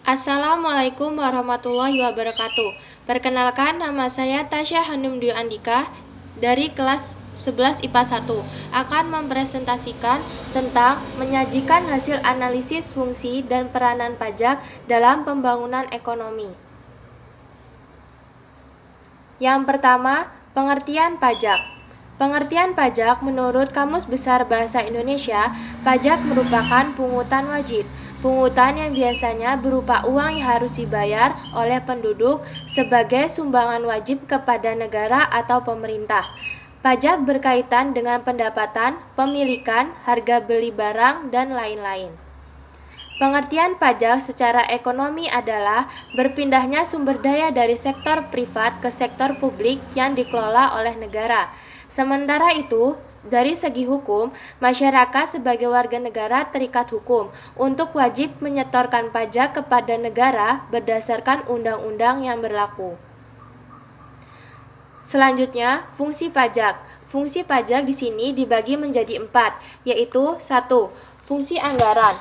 Assalamualaikum warahmatullahi wabarakatuh. Perkenalkan, nama saya Tasya Hanum Dwi Andika dari kelas 11 IPA 1 akan mempresentasikan tentang menyajikan hasil analisis fungsi dan peranan pajak dalam pembangunan ekonomi. Yang pertama, pengertian pajak. Pengertian pajak menurut Kamus Besar Bahasa Indonesia, pajak merupakan pungutan wajib. Pungutan yang biasanya berupa uang yang harus dibayar oleh penduduk sebagai sumbangan wajib kepada negara atau pemerintah. Pajak berkaitan dengan pendapatan, pemilikan, harga beli barang, dan lain-lain. Pengertian pajak secara ekonomi adalah berpindahnya sumber daya dari sektor privat ke sektor publik yang dikelola oleh negara. Sementara itu, dari segi hukum, masyarakat sebagai warga negara terikat hukum untuk wajib menyetorkan pajak kepada negara berdasarkan undang-undang yang berlaku. Selanjutnya, fungsi pajak. Fungsi pajak di sini dibagi menjadi 4, yaitu 1. Fungsi anggaran.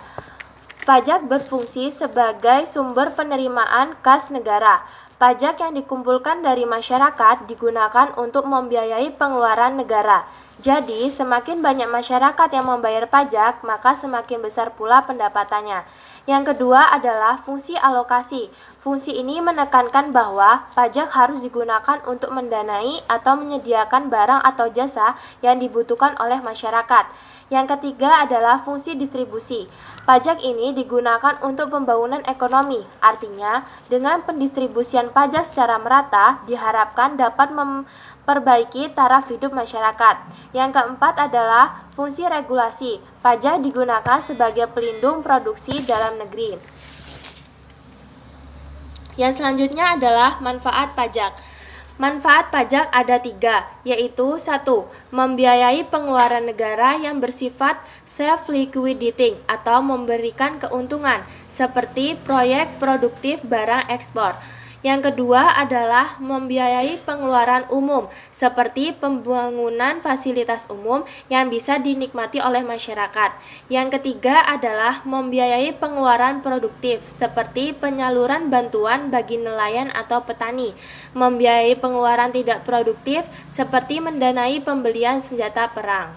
Pajak berfungsi sebagai sumber penerimaan kas negara. Pajak yang dikumpulkan dari masyarakat digunakan untuk membiayai pengeluaran negara. Jadi, semakin banyak masyarakat yang membayar pajak, maka semakin besar pula pendapatannya. Yang kedua adalah fungsi alokasi. Fungsi ini menekankan bahwa pajak harus digunakan untuk mendanai atau menyediakan barang atau jasa yang dibutuhkan oleh masyarakat. Yang ketiga adalah fungsi distribusi. Pajak ini digunakan untuk pembangunan ekonomi. Artinya, dengan pendistribusian pajak secara merata, diharapkan dapat memperbaiki taraf hidup masyarakat. Yang keempat adalah fungsi regulasi. Pajak digunakan sebagai pelindung produksi dalam negeri. Yang selanjutnya adalah manfaat pajak. Manfaat pajak ada 3, yaitu 1. Membiayai pengeluaran negara yang bersifat self-liquidating atau memberikan keuntungan, seperti proyek produktif barang ekspor. Yang kedua adalah membiayai pengeluaran umum, seperti pembangunan fasilitas umum yang bisa dinikmati oleh masyarakat. Yang ketiga adalah membiayai pengeluaran produktif, seperti penyaluran bantuan bagi nelayan atau petani. Membiayai pengeluaran tidak produktif, seperti mendanai pembelian senjata perang.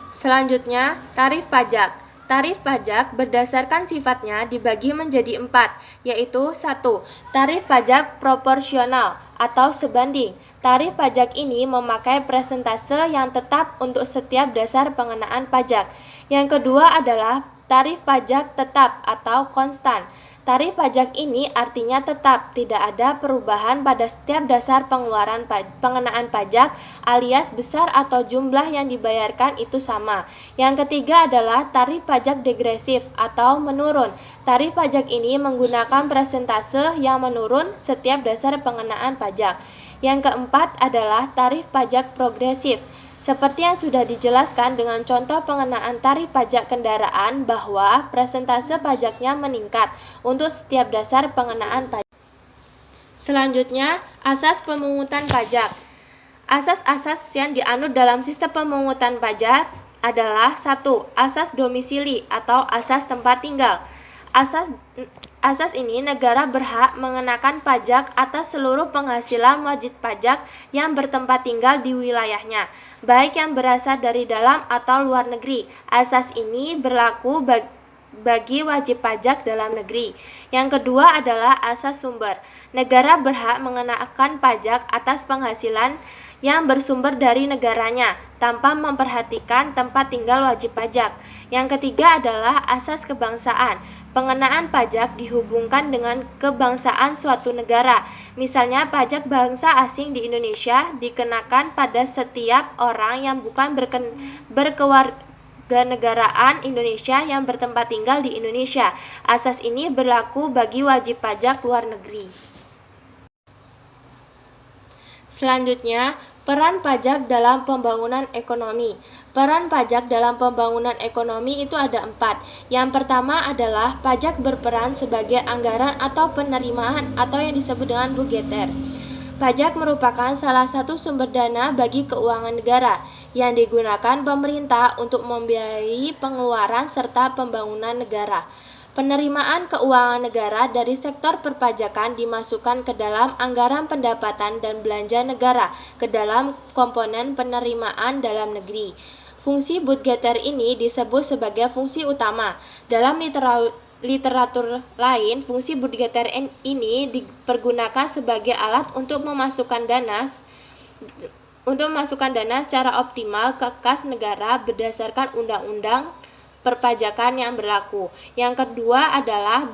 Selanjutnya, tarif pajak. Tarif pajak berdasarkan sifatnya dibagi menjadi 4, yaitu 1. Tarif pajak proporsional atau sebanding. Tarif pajak ini memakai persentase yang tetap untuk setiap dasar pengenaan pajak. Yang kedua adalah tarif pajak tetap atau konstan. Tarif pajak ini artinya tetap, tidak ada perubahan pada setiap dasar pengenaan pajak alias besar atau jumlah yang dibayarkan itu sama. Yang ketiga adalah tarif pajak degresif atau menurun. Tarif pajak ini menggunakan persentase yang menurun setiap dasar pengenaan pajak. Yang keempat adalah tarif pajak progresif. Seperti yang sudah dijelaskan dengan contoh pengenaan tarif pajak kendaraan bahwa persentase pajaknya meningkat untuk setiap dasar pengenaan pajak. Selanjutnya, asas pemungutan pajak. Asas-asas yang dianut dalam sistem pemungutan pajak adalah 1. Asas domisili atau asas tempat tinggal. Asas ini negara berhak mengenakan pajak atas seluruh penghasilan wajib pajak yang bertempat tinggal di wilayahnya, baik yang berasal dari dalam atau luar negeri. Asas ini berlaku bagi wajib pajak dalam negeri. Yang kedua adalah asas sumber. Negara berhak mengenakan pajak atas penghasilan yang bersumber dari negaranya tanpa memperhatikan tempat tinggal wajib pajak. Yang ketiga adalah asas kebangsaan. Pengenaan pajak dihubungkan dengan kebangsaan suatu negara. Misalnya, pajak bangsa asing di Indonesia dikenakan pada setiap orang yang bukan berkewarganegaraan Indonesia yang bertempat tinggal di Indonesia. Asas ini berlaku bagi wajib pajak luar negeri. Selanjutnya, peran pajak dalam pembangunan ekonomi. Peran pajak dalam pembangunan ekonomi itu ada 4. Yang pertama adalah pajak berperan sebagai anggaran atau penerimaan atau yang disebut dengan budgeter. Pajak merupakan salah satu sumber dana bagi keuangan negara. yang digunakan pemerintah untuk membiayai pengeluaran serta pembangunan negara. Penerimaan keuangan negara dari sektor perpajakan dimasukkan ke dalam anggaran pendapatan dan belanja negara ke dalam komponen penerimaan dalam negeri. Fungsi budgeter ini disebut sebagai fungsi utama. Dalam literatur lain, fungsi budgeter ini dipergunakan sebagai alat untuk memasukkan dana secara optimal ke kas negara berdasarkan undang-undang perpajakan yang berlaku. Yang kedua adalah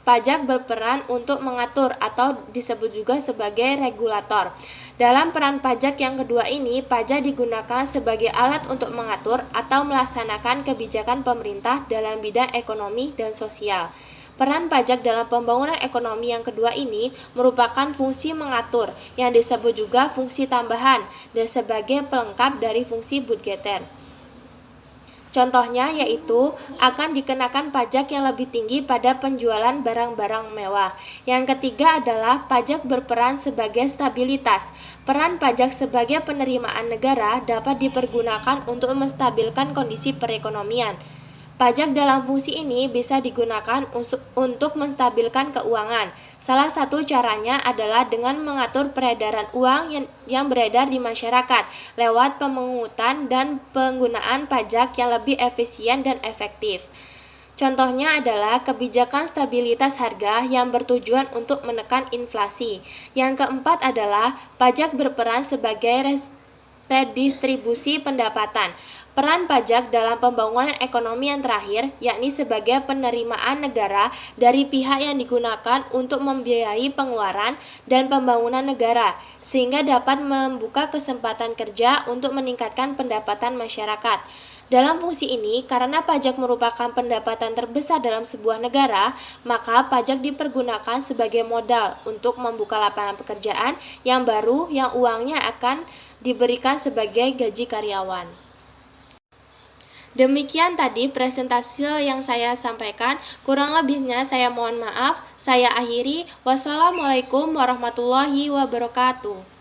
pajak berperan untuk mengatur atau disebut juga sebagai regulator. Dalam peran pajak yang kedua ini, pajak digunakan sebagai alat untuk mengatur atau melaksanakan kebijakan pemerintah dalam bidang ekonomi dan sosial. Peran pajak dalam pembangunan ekonomi yang kedua ini merupakan fungsi mengatur, yang disebut juga fungsi tambahan, dan sebagai pelengkap dari fungsi budgeter. Contohnya yaitu akan dikenakan pajak yang lebih tinggi pada penjualan barang-barang mewah. Yang ketiga adalah pajak berperan sebagai stabilitas. Peran pajak sebagai penerimaan negara dapat dipergunakan untuk menstabilkan kondisi perekonomian. Pajak dalam fungsi ini bisa digunakan untuk menstabilkan keuangan. Salah satu caranya adalah dengan mengatur peredaran uang yang beredar di masyarakat lewat pemungutan dan penggunaan pajak yang lebih efisien dan efektif. Contohnya adalah kebijakan stabilitas harga yang bertujuan untuk menekan inflasi. Yang keempat adalah pajak berperan sebagai redistribusi pendapatan. Peran pajak dalam pembangunan ekonomi yang terakhir, yakni sebagai penerimaan negara dari pihak yang digunakan untuk membiayai pengeluaran dan pembangunan negara, sehingga dapat membuka kesempatan kerja untuk meningkatkan pendapatan masyarakat. Dalam fungsi ini, karena pajak merupakan pendapatan terbesar dalam sebuah negara, maka pajak dipergunakan sebagai modal untuk membuka lapangan pekerjaan yang baru yang uangnya akan diberikan sebagai gaji karyawan. Demikian tadi presentasi yang saya sampaikan, kurang lebihnya saya mohon maaf. Saya akhiri, wassalamualaikum warahmatullahi wabarakatuh.